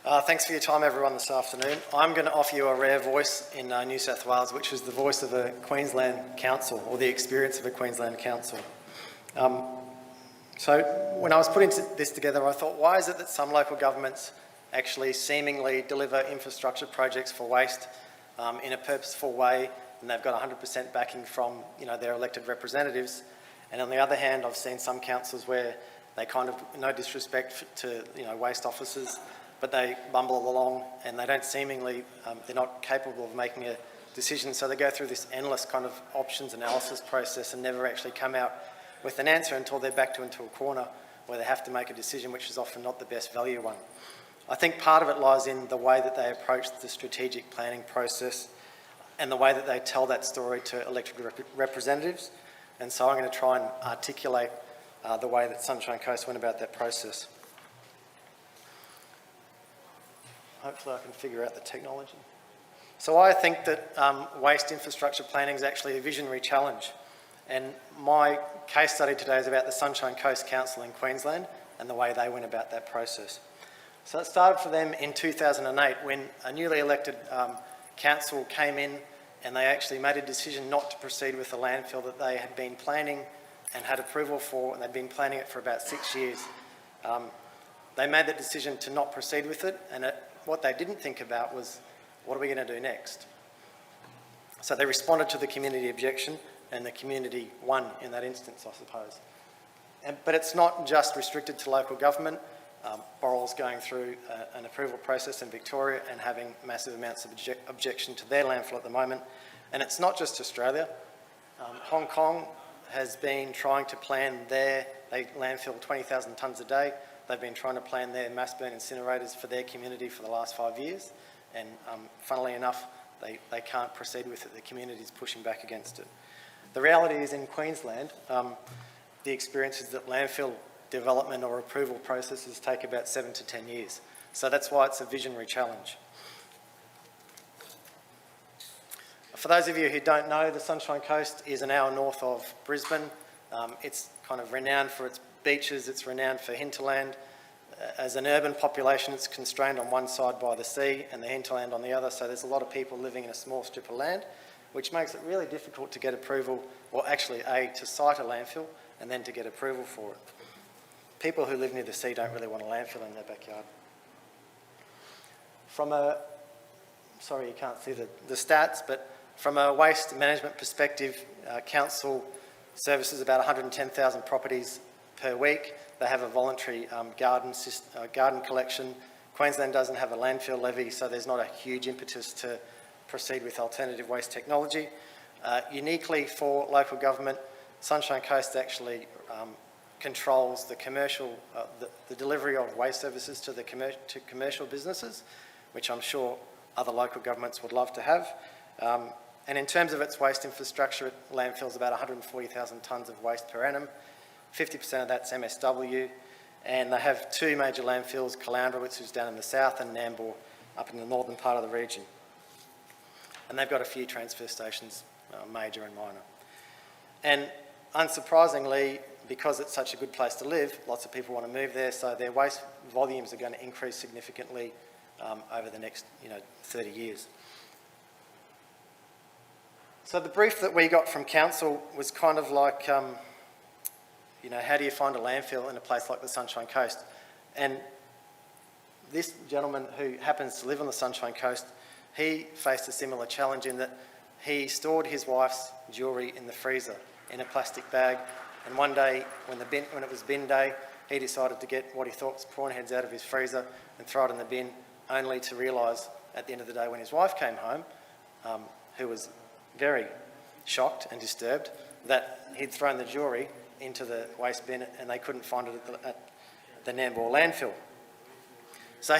Thanks for your time, everyone, this afternoon. I'm going to offer you a rare voice in New South Wales, which is the voice of a Queensland council, or the experience of a Queensland council. So when I was putting this together, I thought, why is it that some local governments actually seemingly deliver infrastructure projects for waste in a purposeful way, and they've got 100% backing from their elected representatives, and on the other hand, I've seen some councils where they kind of, no disrespect to waste officers, but they bumble along and they don't seemingly, they're not capable of making a decision, so they go through this endless kind of options analysis process and never actually come out with an answer until they're backed into a corner where they have to make a decision which is often not the best value one. I think part of it lies in the way that they approach the strategic planning process and the way that they tell that story to elected representatives, and so I'm going to try and articulate the way that Sunshine Coast went about that process. Hopefully I can figure out the technology. So I think that waste infrastructure planning is actually a visionary challenge, and my case study today is about the Sunshine Coast Council in Queensland and the way they went about that process. So it started for them in 2008 when a newly elected council came in and they actually made a decision not to proceed with the landfill that they had been planning and had approval for, and they'd been planning it for about 6 years. They made the decision to not proceed with it, and what they didn't think about was, what are we going to do next? So they responded to the community objection, and the community won in that instance, I suppose. But it's not just restricted to local government. Boral's going through an approval process in Victoria and having massive amounts of objection to their landfill at the moment. And it's not just Australia. Hong Kong has been trying to plan they landfill 20,000 tonnes a day. They've been trying to plan their mass burn incinerators for their community for the last 5 years. And funnily enough, they can't proceed with it. The community's pushing back against it. The reality is in Queensland, the experience is that landfill development or approval processes take about 7 to 10 years. So that's why it's a visionary challenge. For those of you who don't know, the Sunshine Coast is an hour north of Brisbane. It's kind of renowned for its beaches, it's renowned for hinterland. As an urban population, it's constrained on one side by the sea and the hinterland on the other, so there's a lot of people living in a small strip of land, which makes it really difficult to get approval, or actually to site a landfill and then to get approval for it. People who live near the sea don't really want a landfill in their backyard. Sorry you can't see the stats, but from a waste management perspective, council services about 110,000 properties per week. They have a voluntary garden collection. Queensland doesn't have a landfill levy, so there's not a huge impetus to proceed with alternative waste technology. Uniquely for local government, Sunshine Coast actually controls the commercial, the delivery of waste services to commercial businesses, which I'm sure other local governments would love to have. And in terms of its waste infrastructure, it landfills about 140,000 tonnes of waste per annum. 50% of that's MSW, and they have two major landfills, Caloundra, which is down in the south, and Nambour up in the northern part of the region. And they've got a few transfer stations, major and minor. And unsurprisingly, because it's such a good place to live, lots of people want to move there, so their waste volumes are going to increase significantly over the next 30 years. So the brief that we got from council was kind of like, how do you find a landfill in a place like the Sunshine Coast? And this gentleman who happens to live on the Sunshine Coast, he faced a similar challenge in that he stored his wife's jewellery in the freezer in a plastic bag, and one day when it was bin day, he decided to get what he thought was prawn heads out of his freezer and throw it in the bin, only to realise at the end of the day when his wife came home, who was very shocked and disturbed, that he'd thrown the jewellery into the waste bin and they couldn't find it at the Nambour landfill. So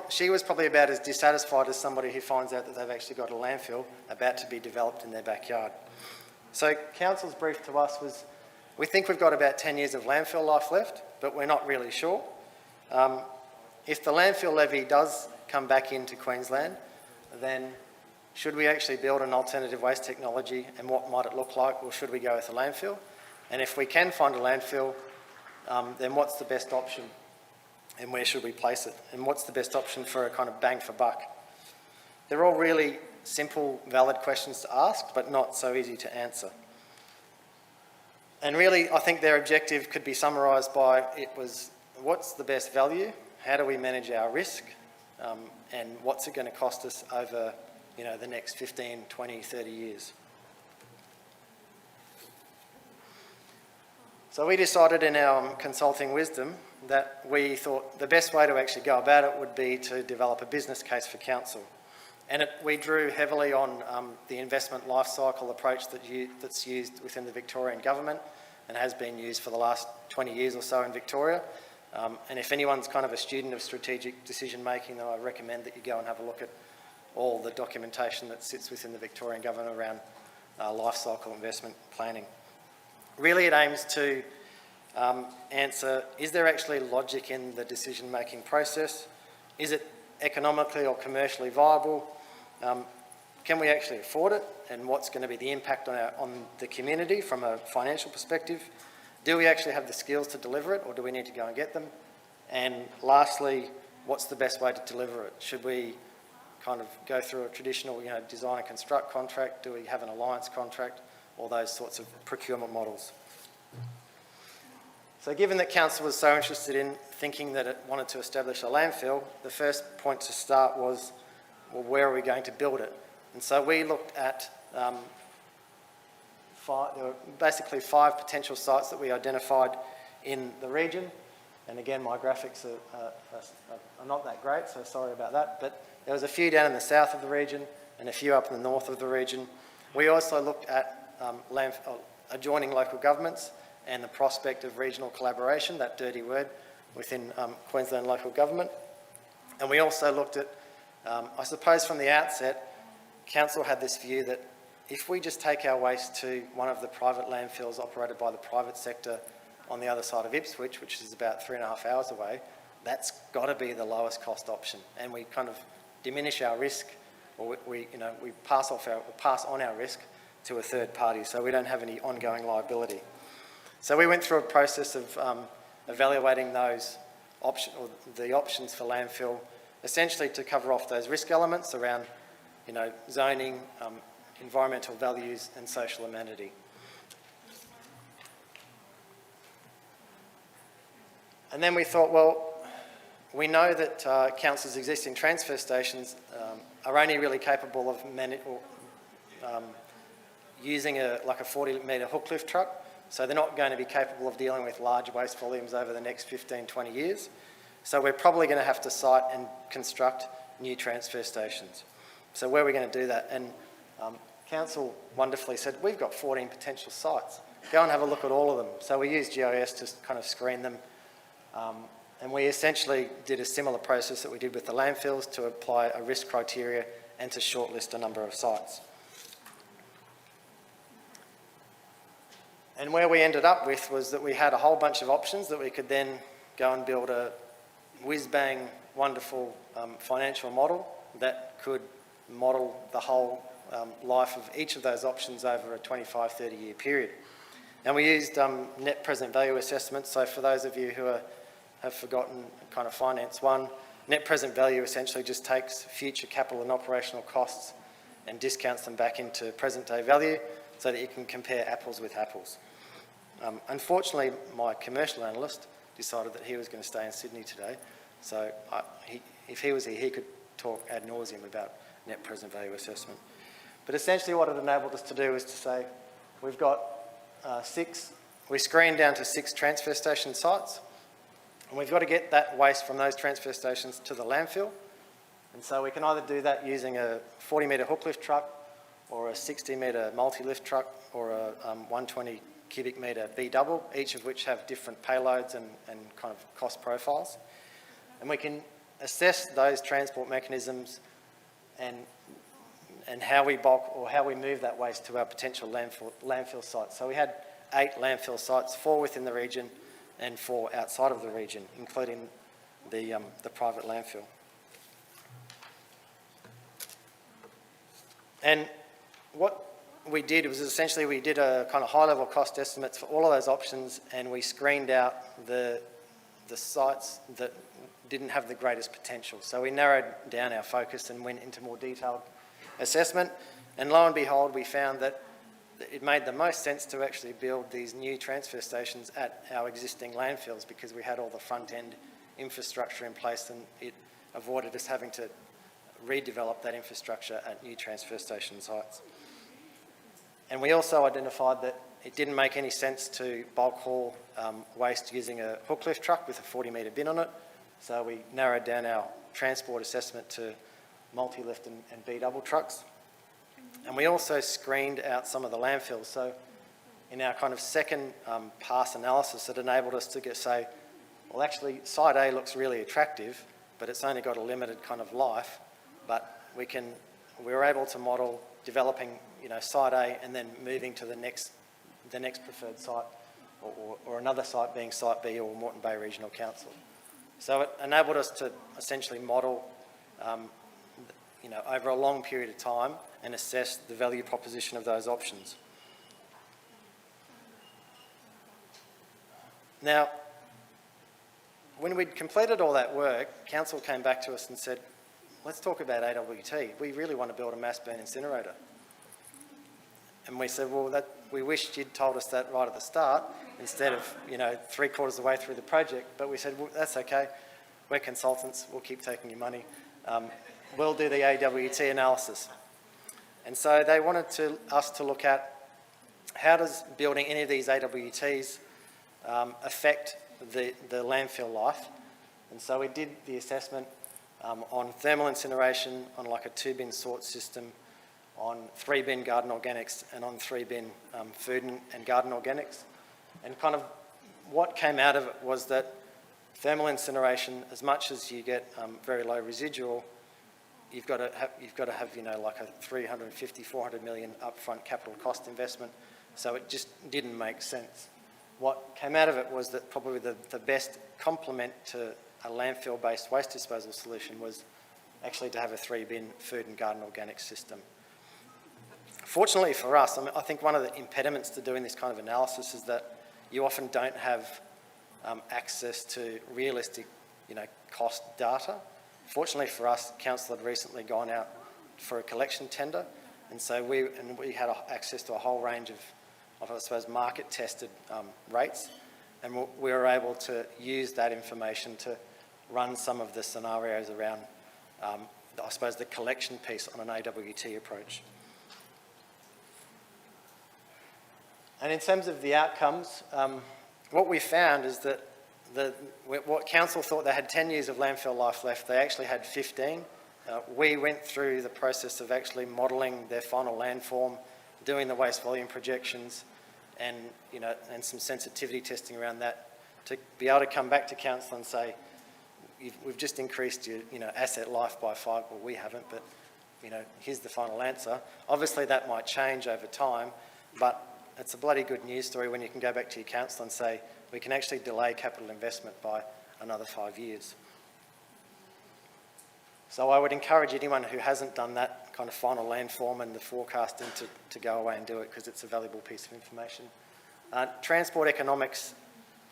she was probably about as dissatisfied as somebody who finds out that they've actually got a landfill about to be developed in their backyard. So council's brief to us was, we think we've got about 10 years of landfill life left, but we're not really sure. If the landfill levy does come back into Queensland, then should we actually build an alternative waste technology, and what might it look like, or should we go with a landfill? And if we can find a landfill, then what's the best option? and where should we place it, and what's the best option for a kind of bang for buck. They're all really simple, valid questions to ask, but not so easy to answer. And really, I think their objective could be summarised by, it was, what's the best value, how do we manage our risk, and what's it going to cost us over, the next 15, 20, 30 years. So we decided in our consulting wisdom that we thought the best way to actually go about it would be to develop a business case for council. And we drew heavily on the investment lifecycle approach that's used within the Victorian government and has been used for the last 20 years or so in Victoria. And if anyone's kind of a student of strategic decision making, then I recommend that you go and have a look at all the documentation that sits within the Victorian government around lifecycle investment planning. Really, it aims to answer, is there actually logic in the decision-making process? Is it economically or commercially viable? Can we actually afford it? And what's going to be the impact on the community from a financial perspective? Do we actually have the skills to deliver it, or do we need to go and get them? And lastly, what's the best way to deliver it? Should we kind of go through a traditional design and construct contract? Do we have an alliance contract? All those sorts of procurement models. So given that council was so interested in thinking that it wanted to establish a landfill, the first point to start was, well, where are we going to build it? And so we looked at there were basically 5 potential sites that we identified in the region. And again, my graphics are not that great, so sorry about that. But there was a few down in the south of the region and a few up in the north of the region. We also looked at adjoining local governments and the prospect of regional collaboration, that dirty word, within Queensland local government. And we also looked at, I suppose from the outset, council had this view that if we just take our waste to one of the private landfills operated by the private sector on the other side of Ipswich, which is about 3.5 hours away, that's got to be the lowest cost option. And we kind of diminish our risk, or we pass on our risk to a third party, so we don't have any ongoing liability. So we went through a process of evaluating those the options for landfill, essentially to cover off those risk elements around, zoning, environmental values, and social amenity. And then we thought, well, we know that council's existing transfer stations are only really capable of using a 40-metre hook lift truck, so they're not going to be capable of dealing with large waste volumes over the next 15, 20 years. So we're probably going to have to site and construct new transfer stations. So where are we going to do that? And council wonderfully said, we've got 14 potential sites. Go and have a look at all of them. So we used GIS to kind of screen them. And we essentially did a similar process that we did with the landfills to apply a risk criteria and to shortlist a number of sites. And where we ended up with was that we had a whole bunch of options that we could then go and build a whiz-bang, wonderful financial model that could model the whole life of each of those options over a 25, 30-year period. And we used net present value assessments. So for those of you who have forgotten kind of Finance 1, net present value essentially just takes future capital and operational costs and discounts them back into present day value so that you can compare apples with apples. Unfortunately, my commercial analyst decided that he was going to stay in Sydney today, so if he was here, he could talk ad nauseum about net present value assessment. But essentially what it enabled us to do is to say, we've got we screened down to 6 transfer station sites, and we've got to get that waste from those transfer stations to the landfill. And so we can either do that using a 40-metre hook lift truck, or a 60-metre multi-lift truck, or a 120 cubic metre B-double, each of which have different payloads and kind of cost profiles. And we can assess those transport mechanisms and how we bulk or how we move that waste to our potential landfill sites. So we had 8 landfill sites, 4 within the region and 4 outside of the region, including the private landfill. And what we did was essentially we did a kind of high-level cost estimates for all of those options, and we screened out the sites that didn't have the greatest potential. So we narrowed down our focus and went into more detailed assessment. And lo and behold, we found that it made the most sense to actually build these new transfer stations at our existing landfills because we had all the front-end infrastructure in place, and it avoided us having to redevelop that infrastructure at new transfer station sites. And we also identified that it didn't make any sense to bulk haul waste using a hook lift truck with a 40-metre bin on it. So we narrowed down our transport assessment to multi-lift and B-double trucks. And we also screened out some of the landfills. So in our kind of second pass analysis, it enabled us to say, well, actually, site A looks really attractive, but it's only got a limited kind of life. But we were able to model developing, site A and then moving to the next preferred site, or another site being site B or Moreton Bay Regional Council. So it enabled us to essentially model, over a long period of time and assess the value proposition of those options. Now, when we'd completed all that work, Council came back to us and said, let's talk about AWT. We really want to build a mass burn incinerator. And we said, well, we wished you'd told us that right at the start instead of, 3/4 of the way through the project. But we said, well, that's okay. We're consultants. We'll keep taking your money. We'll do the AWT analysis. And so they wanted us to look at how does building any of these AWTs affect the landfill life. And so we did the assessment on thermal incineration, on like a 2-bin sort system, on 3-bin garden organics, and on 3-bin food and garden organics. And kind of what came out of it was that thermal incineration, as much as you get very low residual, you've got to have like a 350, 400 million upfront capital cost investment. So it just didn't make sense. What came out of it was that probably the best complement to a landfill-based waste disposal solution was actually to have a 3-bin food and garden organics system. Fortunately for us, I think one of the impediments to doing this kind of analysis is that you often don't have access to realistic, cost data. Fortunately for us, Council had recently gone out for a collection tender, and so we had access to a whole range of I suppose, market-tested rates, and we were able to use that information to run some of the scenarios around, I suppose, the collection piece on an AWT approach. And in terms of the outcomes, what we found is that what Council thought they had 10 years of landfill life left, they actually had 15. We went through the process of actually modelling their final landform, doing the waste volume projections, and some sensitivity testing around that to be able to come back to Council and say, we've just increased your asset life by 5. Well, we haven't, but here's the final answer. Obviously, that might change over time, but it's a bloody good news story when you can go back to your Council and say, we can actually delay capital investment by another 5 years. So I would encourage anyone who hasn't done that kind of final landform and the forecasting to go away and do it, because it's a valuable piece of information. Transport economics,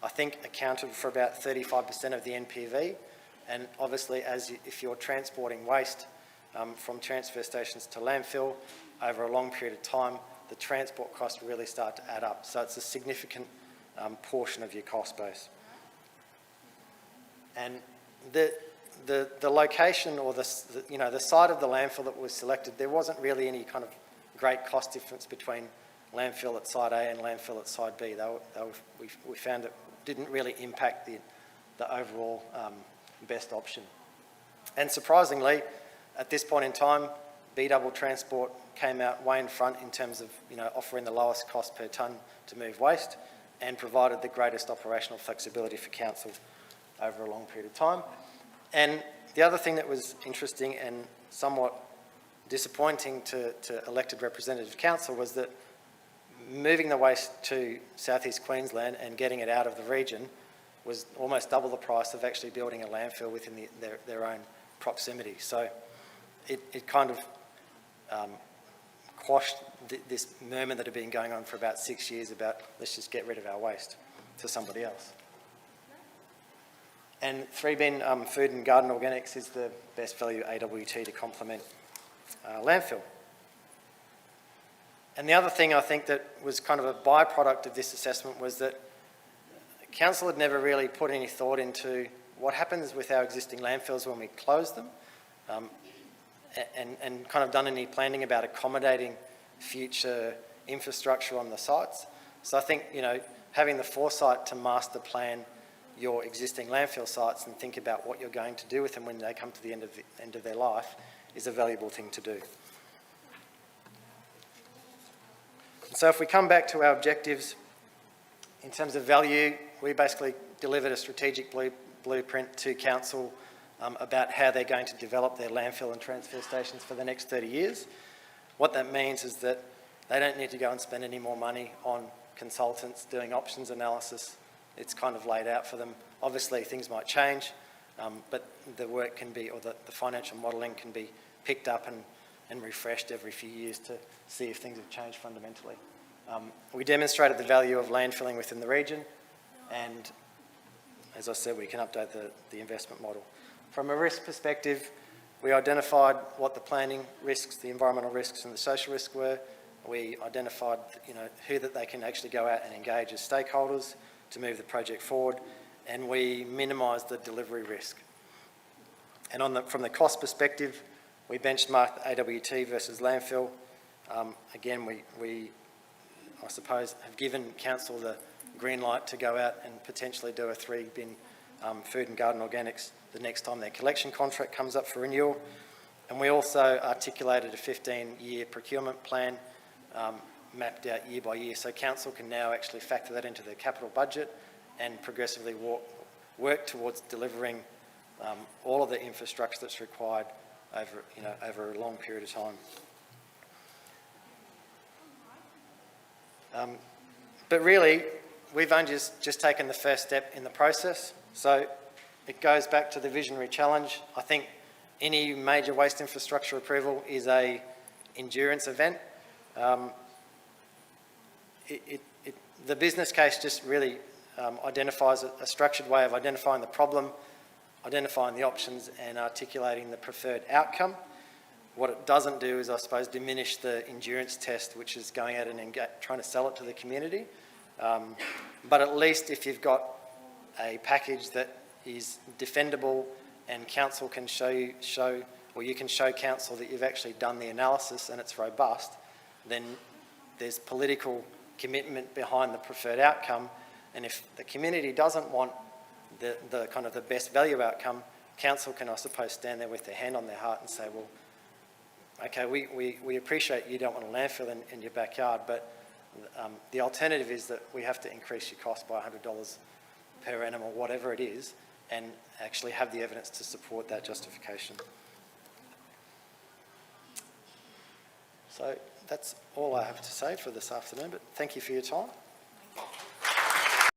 I think, accounted for about 35% of the NPV, and obviously if you're transporting waste from transfer stations to landfill over a long period of time, the transport costs really start to add up. So it's a significant portion of your cost base. And the location or the site of the landfill that was selected, there wasn't really any kind of great cost difference between landfill at site A and landfill at site B. We found it didn't really impact the overall best option. And surprisingly, at this point in time, B-double transport came out way in front in terms of offering the lowest cost per tonne to move waste and provided the greatest operational flexibility for Council over a long period of time. And the other thing that was interesting and somewhat disappointing to elected representative Council was that moving the waste to southeast Queensland and getting it out of the region was almost double the price of actually building a landfill within their own proximity. So it kind of quashed this murmur that had been going on for about 6 years about let's just get rid of our waste to somebody else. And 3-bin food and garden organics is the best value AWT to complement landfill. And the other thing I think that was kind of a byproduct of this assessment was that council had never really put any thought into what happens with our existing landfills when we close them, and kind of done any planning about accommodating future infrastructure on the sites. So I think, you know, having the foresight to master plan your existing landfill sites and think about what you're going to do with them when they come to the end of their life is a valuable thing to do. So if we come back to our objectives, in terms of value, we basically delivered a strategic blueprint to council about how they're going to develop their landfill and transfer stations for the next 30 years. What that means is that they don't need to go and spend any more money on consultants doing options analysis. It's kind of laid out for them. Obviously things might change, but the work can be, or the financial modelling can be picked up and refreshed every few years to see if things have changed fundamentally. We demonstrated the value of landfilling within the region, and as I said, we can update the investment model. From a risk perspective, we identified what the planning risks, the environmental risks and the social risks were. We identified, you know, who that they can actually go out and engage as stakeholders to move the project forward, and we minimised the delivery risk. And from the cost perspective, we benchmarked AWT versus landfill. Again, we, I suppose, have given council the green light to go out and potentially do a 3-bin food and garden organics the next time their collection contract comes up for renewal. And we also articulated a 15-year procurement plan mapped out year by year, so council can now actually factor that into their capital budget and progressively work towards delivering all of the infrastructure that's required over a long period of time. But really, we've only just taken the first step in the process, so it goes back to the visionary challenge. I think any major waste infrastructure approval is an endurance event. The business case just really identifies a structured way of identifying the problem, identifying the options and articulating the preferred outcome. What it doesn't do is, I suppose, diminish the endurance test, which is going out and trying to sell it to the community. But at least if you've got a package that is defendable and council can you can show council that you've actually done the analysis and it's robust, then there's political commitment behind the preferred outcome. And if the community doesn't want the kind of the best value outcome, council can, I suppose, stand there with their hand on their heart and say, well, okay, we appreciate you don't want a landfill in your backyard, but the alternative is that we have to increase your cost by $100 per annum or whatever it is, and actually have the evidence to support that justification. So that's all I have to say for this afternoon, but thank you for your time.